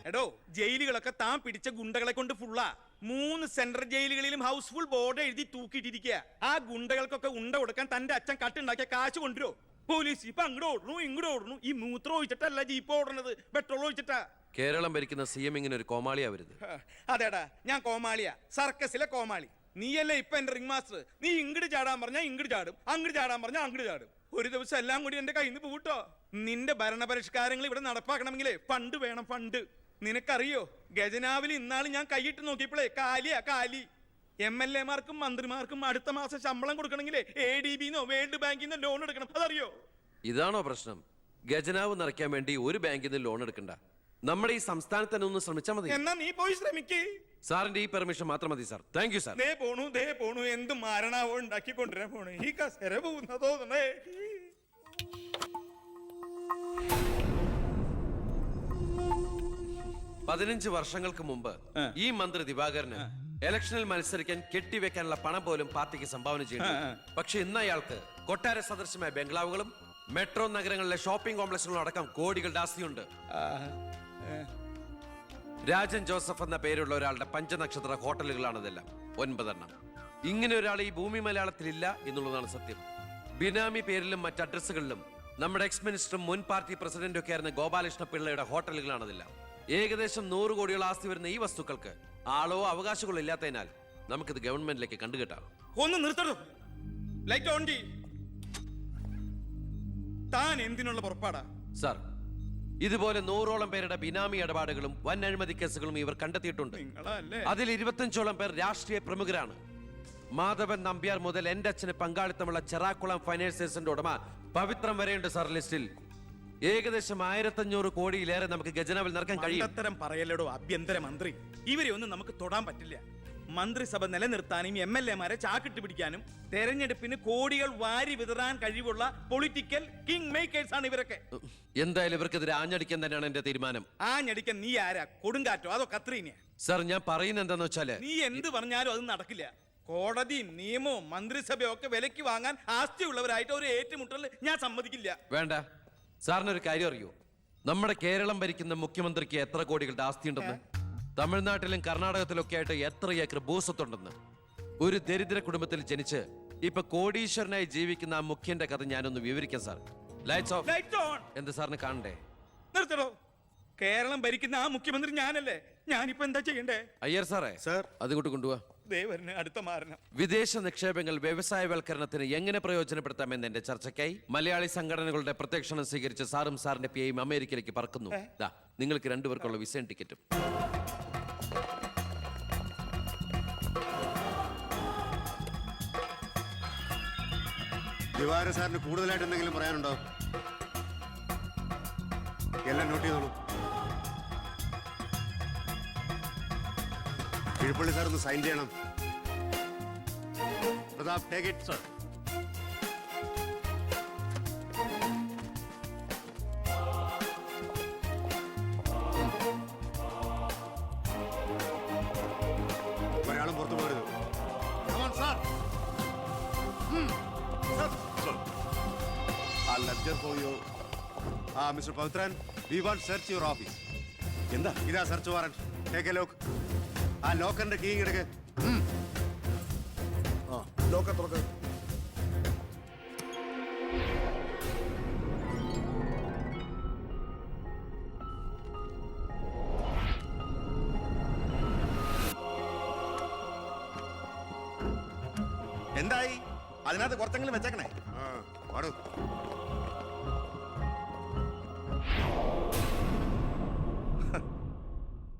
എടോ ജയിലുകളൊക്കെ താൻ പിടിച്ച ഗുണ്ടകളെ കൊണ്ട് ഫുള്ളാ. 3 സെൻട്രൽ ജയിലുകളിലും ഹൗസ്ഫുൾ ബോർഡ് എഴുതി തൂക്കിയിട്ടിരിക്കുക. ആ ഗുണ്ടകൾക്കൊക്കെ ഉണ്ട കൊടുക്കാൻ തന്റെ അച്ഛൻ കട്ടുണ്ടാക്കിയ കാശ് കൊണ്ടുവരോ? പോലീസ് ഇപ്പൊ അങ്ങോട്ട് ഓടുന്നു ഇങ്ങോട്ട് ഓടുന്നു. ഈ മൂത്രം ഒഴിച്ചിട്ടല്ല ജീപ്പ് ഓടുന്നത്, പെട്രോൾ ഒഴിച്ചിട്ടാ. കേരളം ഭരിക്കുന്ന CM ഇങ്ങനെ ഒരു കോമാളിയാ വരുന്നത്. അതേടാ, ഞാൻ കോമാളിയാ, സർക്കസിലെ കോമാളി. നീയല്ലേ ഇപ്പൊ എന്റെ റിംഗ് മാസ്റ്റർ. നീ ഇങ്ങോട്ട് ചാടാൻ പറഞ്ഞാ ഇങ്ങോട്ട് ചാടും, അങ്ങോട്ട് ചാടാൻ പറഞ്ഞാ അങ്ങോട്ട് ചാടും. ഒരു ദിവസം എല്ലാം കൂടി എന്റെ കയ്യിൽ നിന്ന് പോട്ടോ. നിന്റെ ഭരണപരിഷ്കാരങ്ങൾ ഇവിടെ നടപ്പാക്കണമെങ്കിലേ ഫണ്ട് വേണം, ഫണ്ട്. നിനക്കറിയോ, ഖജനാവിൽ ഇന്നാള് ഞാൻ കൈയിട്ട് നോക്കിയപ്പോഴേ കാലിയാ കാലി. MLA മാർക്കും മന്ത്രിമാർക്കും അടുത്ത മാസം ശമ്പളം കൊടുക്കണമെങ്കിലേ ADB-ന്നോ വേൾഡ് ബാങ്കിന്നോ ലോൺ എടുക്കണം. അതറിയോ? ഇതാണോ പ്രശ്നം? ഖജനാവ് നിറയ്ക്കാൻ വേണ്ടി ഒരു ബാങ്കിൽ നിന്ന് ലോൺ എടുക്കണ്ട. നമ്മുടെ ഈ സംസ്ഥാനത്ത് തന്നെ ഒന്ന് ശ്രമിച്ചാൽ മതി. എന്നാ നീ പോയി ശ്രമിക്കേ. സാറിന്റെ ഈ പെർമിഷൻ മാത്രം മതി സാർ. Thank you sir. ദേ പോണു എന്ത് മാരണാവോ ഉണ്ടാക്കി കൊണ്ടുവരാൻ പോണു. ഈ കസേര പോകുന്ന തോന്നണേ. 15 വർഷങ്ങൾക്ക് മുമ്പ് ഈ മന്ത്രി ദിവാകരന് ഇലക്ഷനിൽ മത്സരിക്കാൻ കെട്ടിവെക്കാനുള്ള പണം പോലും പാർട്ടിക്ക് സംഭാവന ചെയ്യുന്നു. പക്ഷെ ഇന്ന് അയാൾക്ക് കൊട്ടാര സദൃശമായ ബംഗ്ലാവുകളും മെട്രോ നഗരങ്ങളിലെ ഷോപ്പിംഗ് കോംപ്ലക്സുകളും അടക്കം കോടികളുടെ ആസ്തിയുണ്ട്. രാജൻ ജോസഫ് എന്ന പേരുള്ള ഒരാളുടെ പഞ്ചനക്ഷത്ര ഹോട്ടലുകളാണ് ഇതെല്ലാം, 9 എണ്ണം. ഇങ്ങനെ ഒരാൾ ഈ ഭൂമി മലയാളത്തിലില്ല എന്നുള്ളതാണ് സത്യം. ബിനാമി പേരിലും മറ്റ് അഡ്രസ്സുകളിലും നമ്മുടെ എക്സ് മിനിസ്റ്ററും മുൻ പാർട്ടി പ്രസിഡന്റും ഒക്കെ ആയിരുന്ന ഗോപാലകൃഷ്ണ പിള്ളയുടെ ഹോട്ടലുകളാണിതെല്ലാം. ഏകദേശം 100 കോടിയോളം ആസ്തി വരുന്ന ഈ വസ്തുക്കൾക്ക് ആളോ അവകാശങ്ങളോ ഇല്ലാത്തതിനാൽ നമുക്കിത് ഗവൺമെന്റിലേക്ക് കണ്ടുകെട്ടാം. ഒന്ന് നിർത്തണം. ലൈറ്റ് ഓൺ ചെയ്യ്. താൻ എന്തിനുള്ള പുറപ്പാടാ? സാർ, ഇതുപോലെ 100ഓളം പേരുടെ ബിനാമി ഇടപാടുകളും വൻ അഴിമതി കേസുകളും ഇവർ കണ്ടെത്തിയിട്ടുണ്ട്. അതിൽ 25ഓളം പേർ രാഷ്ട്രീയ പ്രമുഖരാണ്. മാധവൻ നമ്പ്യാർ മുതൽ എന്റെ അച്ഛന് പങ്കാളിത്തമുള്ള ചെറാക്കുളം ഫൈനാൻസേഴ്സിന്റെ ഉടമ പവിത്രം വരെയുണ്ട് സാർ ലിസ്റ്റിൽ. ഏകദേശം 1500 കോടിയിലേറെ നമുക്ക് ഖജനാവിൽ നിറക്കാൻ കഴിയും. അത്തരം പറയലടോ ആഭ്യന്തര മന്ത്രി. ഇവരെ ഒന്നും നമുക്ക് തൊടാൻ പറ്റില്ല. മന്ത്രിസഭ നിലനിർത്താനും MLA-മാരെ ചാക്കിട്ട് പിടിക്കാനും തെരഞ്ഞെടുപ്പിന് കോടികൾ വാരി വിതറാൻ കഴിവുള്ള പൊളിറ്റിക്കൽ കിങ് മേക്കേഴ്സ് ആണ് ഇവരൊക്കെ. എന്തായാലും ഇവർക്കെതിരെ ആഞ്ഞടിക്കാൻ തന്നെയാണ് എന്റെ തീരുമാനം. ആഞ്ഞടിക്കാൻ നീ ആരാ? കൊടുങ്കാറ്റോ അതോ കത്രീനയാ? സാർ, ഞാൻ പറയുന്നത് എന്താന്ന് വെച്ചാല്, നീ എന്ത് പറഞ്ഞാലും അത് നടക്കില്ല. കോടതിയും നിയമവും മന്ത്രിസഭയും ഒക്കെ വിലക്ക് വാങ്ങാൻ ആസ്തിയുള്ളവരായിട്ട് ഒരു ഏറ്റുമുട്ടൽ ഞാൻ സമ്മതിക്കില്ല. വേണ്ട. സാറിനൊരു കാര്യം അറിയോ? നമ്മുടെ കേരളം ഭരിക്കുന്ന മുഖ്യമന്ത്രിക്ക് എത്ര കോടികളുടെ ആസ്തിയുണ്ടെന്ന്? തമിഴ്നാട്ടിലും കർണാടകത്തിലൊക്കെ ആയിട്ട് എത്ര ഏക്കർ ഭൂസ്വത്തുണ്ടെന്ന്? ഒരു ദരിദ്ര കുടുംബത്തിൽ ജനിച്ച് ഇപ്പൊ കോടീശ്വരനായി ജീവിക്കുന്ന ആ മുഖ്യന്റെ കഥ ഞാനൊന്ന് വിവരിക്കാം സാർ. Lights of. എന്ത് സാറിന് കാണണ്ടേ? നിർത്തടോ. കേരളം ഭരിക്കുന്ന ആ മുഖ്യമന്ത്രി ഞാനല്ലേ. ഞാനിപ്പോ എന്താ ചെയ്യണ്ടേ? അയ്യർ സാറേ, സാർ, അതുകൊണ്ട് കൊണ്ടുപോവാ. അടുത്ത മാരണം. വിദേശ നിക്ഷേപങ്ങൾ വ്യവസായവൽക്കരണത്തിന് എങ്ങനെ പ്രയോജനപ്പെടുത്താമെന്ന് എന്റെ ചർച്ചയ്ക്കായി മലയാളി സംഘടനകളുടെ പ്രത്യക്ഷണം സ്വീകരിച്ച് സാറും സാറിന്റെ PAയും അമേരിക്കയിലേക്ക് പറക്കുന്നു. നിങ്ങൾക്ക് 2 പേർക്കുള്ള വിസയും ടിക്കറ്റും. ദിവാകരൻ സാറിന് കൂടുതലായിട്ട് എന്തെങ്കിലും പറയാനുണ്ടോ? എല്ലാം നോട്ട് ചെയ്തോളൂ. കിഴിപ്പള്ളി സാർ ഒന്ന് സൈൻ ചെയ്യണം. Prathap, take it sir. ഒരാളും പുറത്തു പോകരുത്. Mister Pavithran, we want search your office. എന്താ? ഇതാ search warrant. Take a lock. ആ ലോക്കറിന്റെ കീ എടുക്ക്. ലോക്കർ തുറക്ക്. എന്തായി? അതിനകത്ത് കുറച്ചെങ്കിലും വെച്ചേക്കണേ. പാടൂ.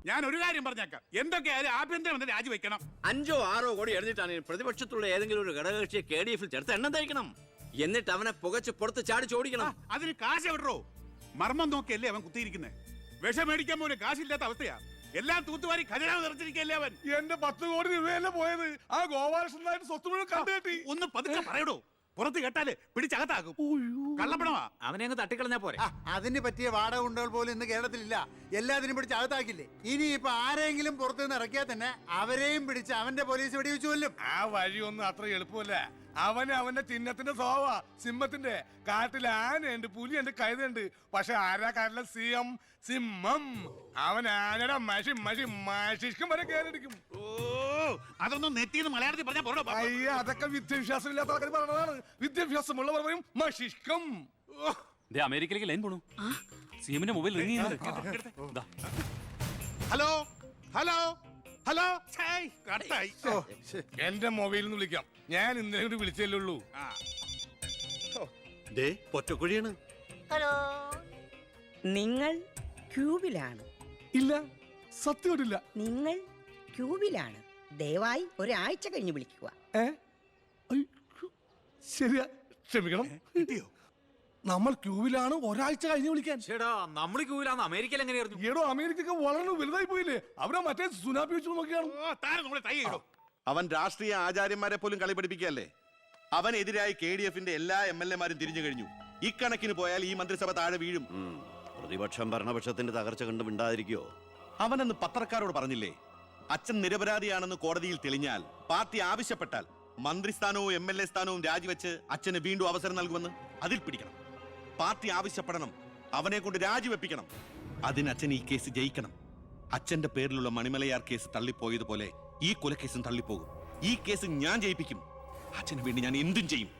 ഞാൻ ഒരു കാര്യം പറഞ്ഞേക്കാം. എന്തൊക്കെയായാലും ആഭ്യന്തരമന്ത്രി രാജിവെക്കണം. 5 or 6 കോടി എഴുതിട്ടാണ് പ്രതിപക്ഷത്തുള്ള ഏതെങ്കിലും ഒരു ഘടകകക്ഷിയെ KDF-ൽ ചേർത്ത് എണ്ണം തയ്ക്കണം. എന്നിട്ട് അവനെ പുകച്ച് പുറത്ത് ചാടിച്ചോടിക്കണം. അതിന് കാശ് എവിടോ? മർമ്മം നോക്കിയല്ലേ അവൻ കുത്തിയിരിക്കുന്നത്. വിഷം മേടിക്കാൻ പോലും കാശില്ലാത്ത അവസ്ഥയാ. എല്ലാം തൂത്തുവാരി ഖജനാവ് നിറച്ചിരിക്കല്ലേ അവൻ. എന്റെ 10 കോടി രൂപയല്ലേ പോയത്? ആ ഗോപാലകൃഷ്ണനായിട്ട് സ്വത്ത് മുഴുവൻ കണ്ടുകെട്ടി. ഒന്ന് പതുക്കെ പറയടോ. പുറത്ത് കേട്ടാല് പിടിച്ചകത്താകും. കള്ളപ്പണമാ. അവനെ അങ്ങ് തട്ടിക്കളഞ്ഞാ പോരെ. അതിന് പറ്റിയ വാടക ഗുണ്ടകൾ പോലും ഇന്ന് കേരളത്തിലില്ല. എല്ലാത്തിനും പിടിച്ച് അകത്താക്കില്ലേ. ഇനി ഇപ്പൊ ആരെങ്കിലും പുറത്തുനിന്ന് ഇറക്കിയാൽ തന്നെ അവരെയും പിടിച്ച് അവന്റെ പോലീസ് വെടിവെച്ചു കൊല്ലും. ആ വഴിയൊന്നും അത്ര എളുപ്പമല്ല. അവന് അവന്റെ ചിഹ്നത്തിന്റെ സ്വഭാവ സിംഹത്തിന്റെ. കാട്ടിൽ ആനയുണ്ട്, പുലിയുണ്ട്, കഴുതുണ്ട്. പക്ഷെ ആരാ കാട്ടിലെ സിംഹം? സിംഹം. അവൻ ആനയുടെ മഷിഷ്കം വരെ കയറിടിക്കും. ഓ അതൊന്നും നെറ്റിന്ന് മലയാളത്തിൽ പറഞ്ഞാൽ പോരോ. അയ്യ, അതൊക്കെ വിദ്യാഭ്യാസം ഇല്ലാത്ത ആൾക്കാർ പറഞ്ഞതാണ്. വിദ്യാഭ്യാസമുള്ളവർ പറയും മഷിഷ്കം. അമേരിക്കയിലേക്ക് ലൈൻ പോണു. സിഎമ്മിന്റെ മൊബൈൽ റിംഗ് ചെയ്യുന്നുണ്ട്. ഹലോ ഹലോ ഹലോ കട്ടായി. എന്റെ മൊബൈലിൽ നിന്ന് വിളിക്കാം. ഞാൻ ഇന്നലെ കൂടി വിളിച്ചല്ലേ ഉള്ളൂ. പൊറ്റക്കുഴിയാണ്. ഹലോ, നിങ്ങൾ ക്യൂബിലാണ്? ഇല്ല, സത്യമായിട്ടില്ല. നിങ്ങൾ ക്യൂബിലാണ്. ദയവായി ഒരാഴ്ച കഴിഞ്ഞ് വിളിക്കുക. ശരിയാ, ക്ഷമിക്കണം. കിട്ടിയോ? നമ്മൾ ക്യൂവിലാണ്, ഒരാഴ്ച കഴിഞ്ഞ് വിളിക്കാൻ. ചേടാ, നമ്മൾ ക്യൂവിലാന്ന് അമേരിക്കയിൽ എങ്ങനെയായിരുന്നു? ഏടോ, അമേരിക്ക വളരെ വലുതായി പോയില്ലേ? അവരെ മറ്റേ സുനാപ്പി വെച്ച് നോക്കിയാണ്. താരം നമ്മളെ തൈ ഇടോ. അവൻ രാഷ്ട്രീയ ആചാര്യന്മാരെ പോലും കളി പഠിപ്പിക്കുകയല്ലേ. അവനെതിരായി KDF-ന്റെ എല്ലാ MLA-മാരും തിരിഞ്ഞു കഴിഞ്ഞു. ഇക്കണക്കിന് പോയാൽ ഈ മന്ത്രിസഭ താഴെ വീഴും. പ്രതിപക്ഷം ഭരണപക്ഷത്തിന്റെ തകർച്ച കണ്ട് മിണ്ടാതിരിക്കോ? അവനെന്ന് പത്രക്കാരോട് പറഞ്ഞില്ലേ, അച്ഛൻ നിരപരാധിയാണെന്ന് കോടതിയിൽ തെളിഞ്ഞാൽ പാർട്ടി ആവശ്യപ്പെട്ടാൽ മന്ത്രിസ്ഥാനവും MLA സ്ഥാനവും രാജിവെച്ച് അച്ഛന് വീണ്ടും അവസരം നൽകുമെന്ന്. അതിൽ പിടിക്കണം. പാർട്ടി ആവശ്യപ്പെടണം, അവനെ കൊണ്ട് രാജിവെപ്പിക്കണം. അതിന് അച്ഛൻ ഈ കേസ് ജയിക്കണം. അച്ഛന്റെ പേരിലുള്ള മണിമലയാർ കേസ് തള്ളിപ്പോയതുപോലെ ഈ കൊലക്കേസും തള്ളിപ്പോകും. ഈ കേസ് ഞാൻ ജയിപ്പിക്കും. അച്ഛന് വേണ്ടി ഞാൻ എന്തും ചെയ്യും.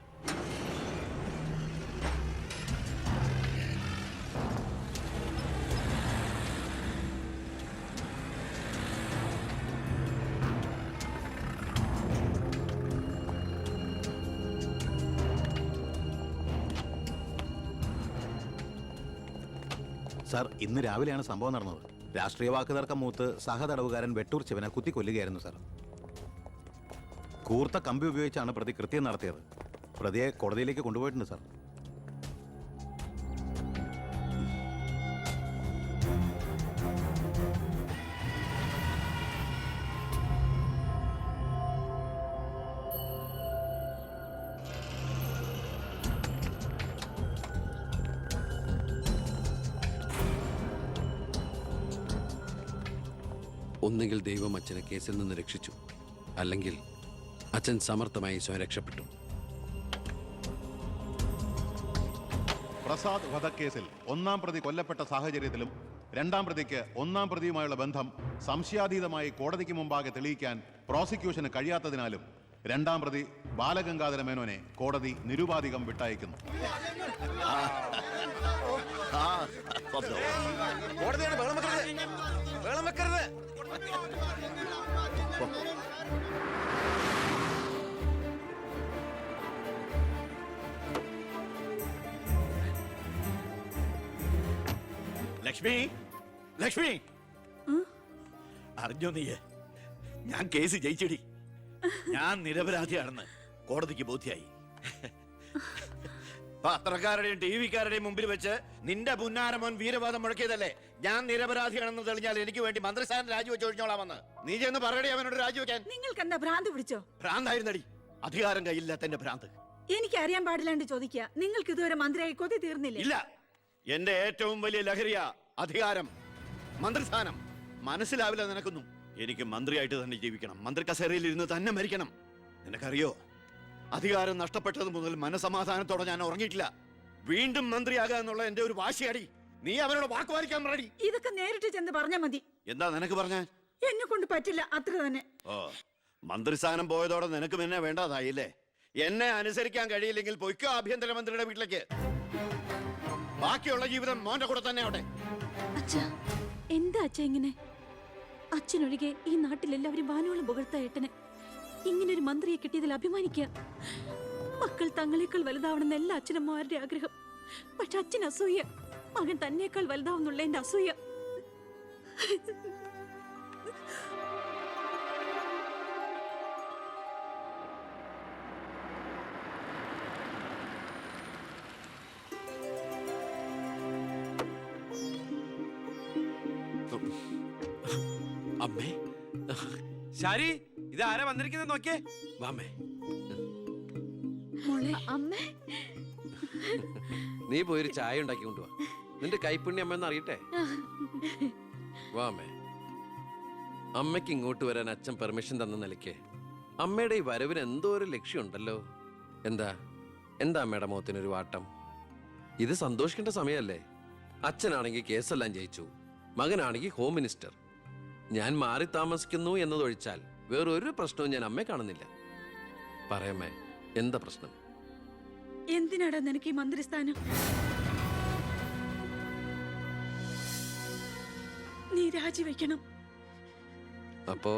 സാർ, ഇന്ന് രാവിലെയാണ് സംഭവം നടന്നത്. രാഷ്ട്രീയ വാക്കുതർക്കം മൂത്ത് സഹതടവുകാരൻ വെട്ടൂർ ശിവനെ കുത്തിക്കൊല്ലുകയായിരുന്നു സാർ. കൂർത്ത കമ്പി ഉപയോഗിച്ചാണ് പ്രതി കൃത്യം നടത്തിയത്. പ്രതിയെ കോടതിയിലേക്ക് കൊണ്ടുപോയിട്ടുണ്ട് സാർ. ഒന്നുകിൽ ദൈവം അച്ഛനെ കേസിൽ നിന്ന് രക്ഷിച്ചു, അല്ലെങ്കിൽ അച്ഛൻ സമർത്ഥമായി സ്വയം രക്ഷപ്പെട്ടു. പ്രസാദ് വധക്കേസിൽ ഒന്നാം പ്രതി കൊല്ലപ്പെട്ട സാഹചര്യത്തിലും രണ്ടാം പ്രതിക്ക് ഒന്നാം പ്രതിയുമായുള്ള ബന്ധം സംശയാതീതമായി കോടതിക്ക് മുമ്പാകെ തെളിയിക്കാൻ പ്രോസിക്യൂഷന് കഴിയാത്തതിനാലും രണ്ടാം പ്രതി ബാലഗംഗാധര മേനോനെ കോടതി നിരുപാധികം വിട്ടയക്കുന്നു. ലക്ഷ്മി, ലക്ഷ്മി, അറിഞ്ഞോ നീ? ഞാൻ കേസ് ജയിച്ചടി. ഞാൻ നിരപരാധിയാണെന്ന് കോടതിക്ക് ബോധ്യായി. പത്രക്കാരുടെയും TV-ക്കാരുടെയും മുമ്പിൽ വെച്ച് നിന്റെ പുന്നാരമോൻ വീരവാദം മുഴക്കിയതല്ലേ ഞാൻ നിരപരാധിയാണെന്ന് തെളിഞ്ഞാൽ എനിക്ക് വേണ്ടി മന്ത്രിസ്ഥാനം രാജിവെച്ച് ഒഴിഞ്ഞോളാമെന്ന്. നീ ചെന്ന് പറയടി അവനോട് രാജിവെക്കാൻ. നിങ്ങൾക്ക് എന്താ ഭ്രാന്ത് പിടിച്ചോ? ഭ്രാന്തായിരുന്നടി, അധികാരം കയ്യില്ലാത്തന്റെ ഭ്രാന്ത്. എനിക്ക് അറിയാൻ പാടില്ലാണ്ട് ചോദിക്കുക. നിങ്ങൾക്ക് ഇതുവരെ മന്ത്രിയായി കൊതി തീർന്നില്ലേ? ഇല്ല, എന്റെ ഏറ്റവും വലിയ ലഹരിയാ അധികാരം, മന്ത്രിസ്ഥാനം. മനസ്സിലാവില്ല നിനക്കൊന്നും. എനിക്ക് മന്ത്രിയായിട്ട് തന്നെ ജീവിക്കണം. മന്ത്രി കസേരയിൽ ഇരുന്ന് തന്നെ മരിക്കണം. നിനക്കറിയോ, അധികാരം നഷ്ടപ്പെട്ടത് മുതൽ മനസമാധാനത്തോടെ ഞാൻ ഉറങ്ങിയിട്ടില്ല. വീണ്ടും മന്ത്രിയാകുക എന്നുള്ള എന്റെ ഒരു വാശിയാടി. നീ അവനോട് വാക്ക് പാലിക്കാൻ പറയടി. ഇതൊക്കെ നേരിട്ട് ചെന്ന് പറഞ്ഞാ മതി. എന്താ നിനക്ക് പറഞ്ഞ? എന്നെ കൊണ്ട് പറ്റില്ല, അത്ര തന്നെ. ഓ, മന്ത്രിസ്ഥാനം പോയതോടെ നിനക്ക് എന്നെ വേണ്ടതായില്ലേ? എന്നെ അനുസരിക്കാൻ കഴിയില്ലെങ്കിൽ പൊയ്ക്കോ ആഭ്യന്തരമന്ത്രിയുടെ വീട്ടിലേക്ക്. ബാക്കിയുള്ള ജീവിതം മോന്റെ കൂടെ തന്നെ അവിടെ. എന്താ അച്ഛ ഇങ്ങനെ? അച്ഛനൊഴികെ ഈ നാട്ടിലെല്ലാവരും വാനോളം പുകഴ്ത്ത ഏട്ടനെ. ഇങ്ങനൊരു മന്ത്രിയെ കിട്ടിയതിൽ അഭിമാനിക്കുക. മക്കൾ തങ്ങളെക്കാൾ വലുതാവണമെന്ന് എല്ലാ അച്ഛനമ്മമാരുടെ ആഗ്രഹം. പക്ഷെ അച്ഛൻ അസൂയ. മകൻ തന്നേക്കാൾ വലുതാവുന്നുള്ള എന്റെ അസൂയ. അമ്മേ, ശാരി, ഇത് ആരാ വന്നിരിക്കുന്നത് നോക്കിയേ. വാമേ, അമ്മേ, നീ പോയൊരു ചായ ഉണ്ടാക്കി കൊണ്ടുവാ. നിന്റെ കൈപ്പുണ്യം അമ്മയെന്ന് അറിയട്ടെ. വാമേ, അമ്മയ്ക്ക് ഇങ്ങോട്ട് വരാൻ അച്ഛൻ പെർമിഷൻ തന്ന നിലയ്ക്ക് അമ്മയുടെ ഈ വരവിന് എന്തോ ഒരു ലക്ഷ്യമുണ്ടല്ലോ. എന്താ എന്താ അമ്മയുടെ മുഖത്തിനൊരു വാട്ടം? ഇത് സന്തോഷിക്കേണ്ട സമയമല്ലേ? അച്ഛനാണെങ്കിൽ കേസെല്ലാം ജയിച്ചു, മകനാണെങ്കിൽ ഹോം മിനിസ്റ്റർ. ഞാൻ മാറി താമസിക്കുന്നു എന്നതൊഴിച്ചാൽ വേറൊരു പ്രശ്നവും ഞാൻ അമ്മയെ കാണുന്നില്ല. പറയമ്മേ, എന്താ പ്രശ്നം? എന്തിനാടാ നിനക്ക് ഈ മന്ത്രിസ്ഥാനം? നീ രാജിവെക്കണം. അപ്പോ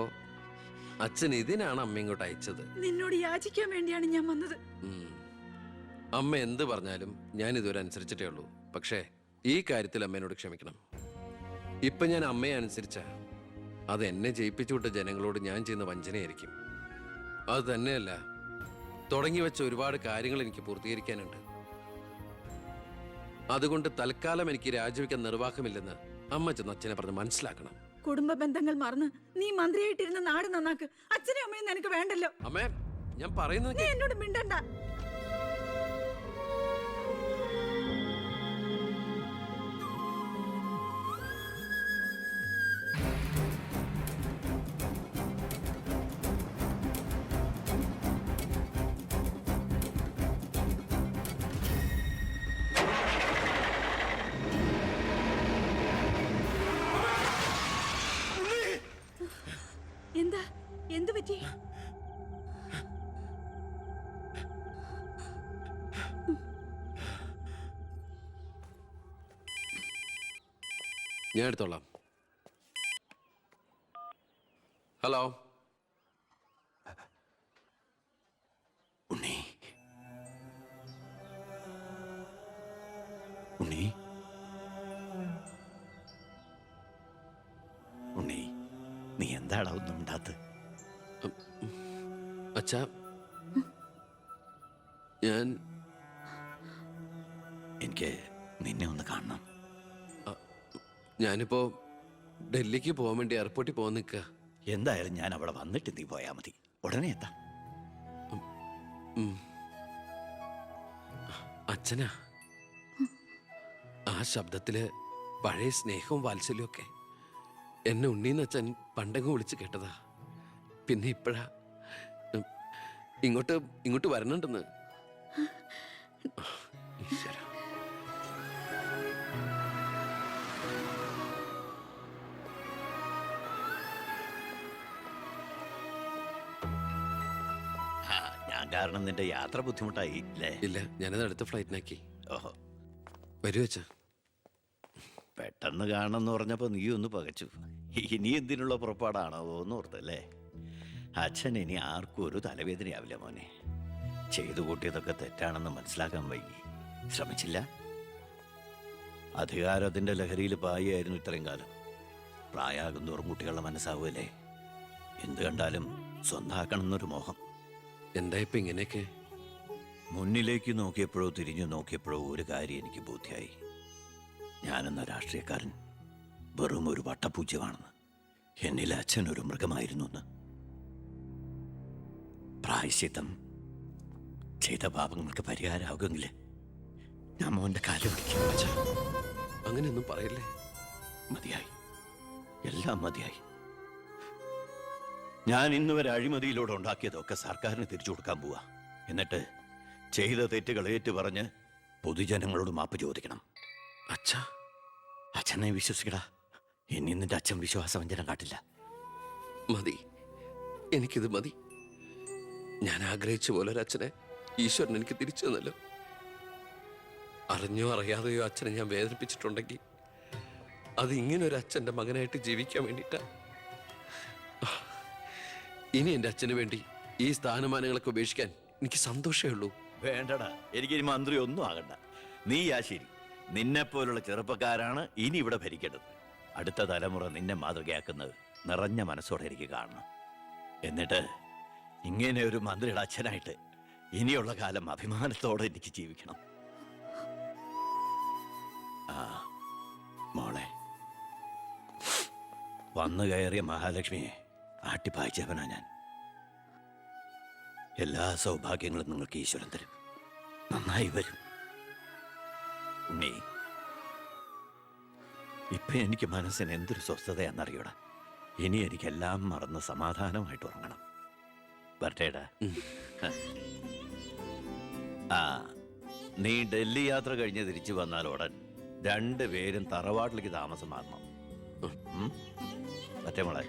അച്ഛൻ ഇതിനാണ് അമ്മ ഇങ്ങോട്ട് അയച്ചത്? നിന്നോട് യാചിക്കാൻ വേണ്ടിയാണ് ഞാൻ വന്നത്. അമ്മ എന്ത് പറഞ്ഞാലും ഞാൻ ഇതുവരെ അനുസരിച്ചിട്ടേ ഉള്ളൂ. പക്ഷേ ഈ കാര്യത്തിൽ അമ്മേനോട് ക്ഷമിക്കണം. ഇപ്പൊ ഞാൻ അമ്മയെ അനുസരിച്ച അത് എന്നെ ജയിപ്പിച്ചു വിട്ട ജനങ്ങളോട് ഞാൻ ചെയ്യുന്ന വഞ്ചനയായിരിക്കും. അത് തന്നെയല്ല, തുടങ്ങി വെച്ച ഒരുപാട് കാര്യങ്ങൾ എനിക്ക് പൂർത്തീകരിക്കാനുണ്ട്. അതുകൊണ്ട് തൽക്കാലം എനിക്ക് രാജിവെക്കാൻ നിർവാഹമില്ലെന്ന് അമ്മ ചെന്ന് അച്ഛനെ പറഞ്ഞ് മനസ്സിലാക്കണം. കുടുംബ ബന്ധങ്ങൾ മറന്ന് നീ മന്ത്രിയായിട്ടിരുന്ന നാട് നന്നാക്ക്. അച്ഛനും അമ്മയും നിനക്ക് വേണ്ടല്ലോ. അമ്മേ, ഞാൻ പറയുന്നത് നീ എന്നോട് മിണ്ടണ്ട. എന്താ? എന്തു പറ്റി? ഞാൻ എടുത്തോളാം. ഹലോ. ഉണ്ണി, ഉണ്ണി, ഉണ്ണി, നീ എന്താടാ ഒന്നും ഉണ്ടാത്ത? അച്ഛാ, എനിക്ക് നിന്നെ ഒന്ന് കാണണം. ഞാനിപ്പോ ഡൽഹിക്ക് പോകാൻ വേണ്ടി എയർപോർട്ടിൽ പോകാൻ നിൽക്കുക. എന്തായാലും ഞാൻ അവിടെ വന്നിട്ട് നീ പോയാ മതി. ഉടനെ എത്താം. അച്ഛനാ, ആ ശബ്ദത്തില് പഴയ സ്നേഹവും വാത്സല്യവും ഒക്കെ എന്നെ ഉണ്ണീന്ന് അച്ഛൻ പണ്ടങ്ങ് വിളിച്ച് കേട്ടതാ. പിന്നെ ഇപ്പോഴാ ഇങ്ങോട്ട് വരണുണ്ടെന്ന്. ഈശ്വരാ. ഞാൻ കാരണം നിന്റെ യാത്ര ബുദ്ധിമുട്ടായി അല്ലേ? ഇല്ല, ഞാനത് അടുത്ത ഫ്ലൈറ്റിനാക്കി. ഓഹോ, വരൂ അച്ഛാ. പെട്ടെന്ന് കാണണമെന്ന് പറഞ്ഞപ്പോ നീ ഒന്ന് പകച്ചു. ഇനി എന്തിനുള്ള പുറപ്പാടാണോ എന്ന് ഓർത്തല്ലേ? അച്ഛൻ ഇനി ആർക്കും ഒരു തലവേദനയാവില്ല മോനെ. ചെയ്തു കൂട്ടിയതൊക്കെ തെറ്റാണെന്ന് മനസ്സിലാക്കാൻ വൈകി. ശ്രമിച്ചില്ല. അധികാരത്തിന്റെ ലഹരിയിൽ പായായിരുന്നു ഇത്രയും കാലം. പ്രായമാകുന്നോറും കുട്ടികളുടെ മനസ്സാവുമല്ലേ? എന്ത് കണ്ടാലും സ്വന്താക്കണം എന്നൊരു മോഹം. എന്താ ഇപ്പൊ ഇങ്ങനെയൊക്കെ? മുന്നിലേക്ക് നോക്കിയപ്പോഴോ തിരിഞ്ഞു നോക്കിയപ്പോഴോ ഒരു കാര്യം എനിക്ക് ബോധ്യായി. ഞാനെന്ന രാഷ്ട്രീയക്കാരൻ വെറും ഒരു വട്ടപൂജ്യമാണെന്ന്. എന്നിലെ അച്ഛൻ ഒരു മൃഗമായിരുന്നു എന്ന്. പ്രായശ്ചിത്തം ചെയ്ത പാപങ്ങൾക്ക് പരിഹാരമാകുമെങ്കിൽ ഞാൻ മോന്റെ കാലം പിടിക്കും. അച്ഛാ, അങ്ങനെയൊന്നും പറയല്ലേ. മതിയായി, എല്ലാം മതിയായി. ഞാൻ ഇന്നുവരെ അഴിമതിയിലൂടെ ഉണ്ടാക്കിയതൊക്കെ സർക്കാരിന് തിരിച്ചു കൊടുക്കാൻ പോവാ. എന്നിട്ട് ചെയ്ത തെറ്റുകൾ ഏറ്റു പറഞ്ഞ് പൊതുജനങ്ങളോട് മാപ്പ് ചോദിക്കണം. അച്ഛാ, അച്ഛനെ വിശ്വസിക്കടാ. ഇനി നിന്റെ അച്ഛൻ വിശ്വാസവഞ്ചനം കാട്ടില്ല. മതി, എനിക്കിത് മതി. ഞാൻ ആഗ്രഹിച്ച പോലെ ഒരു അച്ഛനെ ഈശ്വരൻ എനിക്ക് തിരിച്ചു തന്നല്ലോ. അറിഞ്ഞോ അറിയാതെയോ അച്ഛനെ ഞാൻ വേദനിപ്പിച്ചിട്ടുണ്ടെങ്കിൽ അത് ഇങ്ങനൊരു അച്ഛൻ്റെ മകനായിട്ട് ജീവിക്കാൻ വേണ്ടിയിട്ടാ. ഇനി എൻ്റെ അച്ഛന് വേണ്ടി ഈ സ്ഥാനമാനങ്ങളൊക്കെ ഉപേക്ഷിക്കാൻ എനിക്ക് സന്തോഷമേ ഉള്ളൂ. വേണ്ടടാ, എനിക്കിനി മന്ത്രി ഒന്നും ആകണ്ട. നീ ആ ശരി, നിന്നെപ്പോലുള്ള ചെറുപ്പക്കാരാണ് ഇനി ഇവിടെ ഭരിക്കേണ്ടത്. അടുത്ത തലമുറ നിന്നെ മാതൃകയാക്കുന്നത് നിറഞ്ഞ മനസ്സോടെ എനിക്ക് കാണണം. എന്നിട്ട് ഇങ്ങനെ ഒരു മന്ത്രിയുടെ അച്ഛനായിട്ട് ഇനിയുള്ള കാലം അഭിമാനത്തോടെ എനിക്ക് ജീവിക്കണം. ആ മോളെ, വന്നു കയറിയ മഹാലക്ഷ്മിയെ ആട്ടിപ്പായിച്ചവനാ ഞാൻ. എല്ലാ സൗഭാഗ്യങ്ങളും നിങ്ങൾക്ക് ഈശ്വരൻ തരും. നന്നായി വരും. ഉണ്ണി, ഇപ്പൊ എനിക്ക് മനസ്സിന് എന്തൊരു സ്വസ്ഥതയാണെന്നറിയൂടാ. ഇനി എനിക്കെല്ലാം മറന്ന് സമാധാനമായിട്ട് ഉറങ്ങണം. വരട്ടേടാ. ആ നീ ഡൽഹി യാത്ര കഴിഞ്ഞ് തിരിച്ചു വന്നാൽ ഉടൻ രണ്ടുപേരും തറവാട്ടിലേക്ക് താമസം മാറണം. പറ്റേ മോളെ?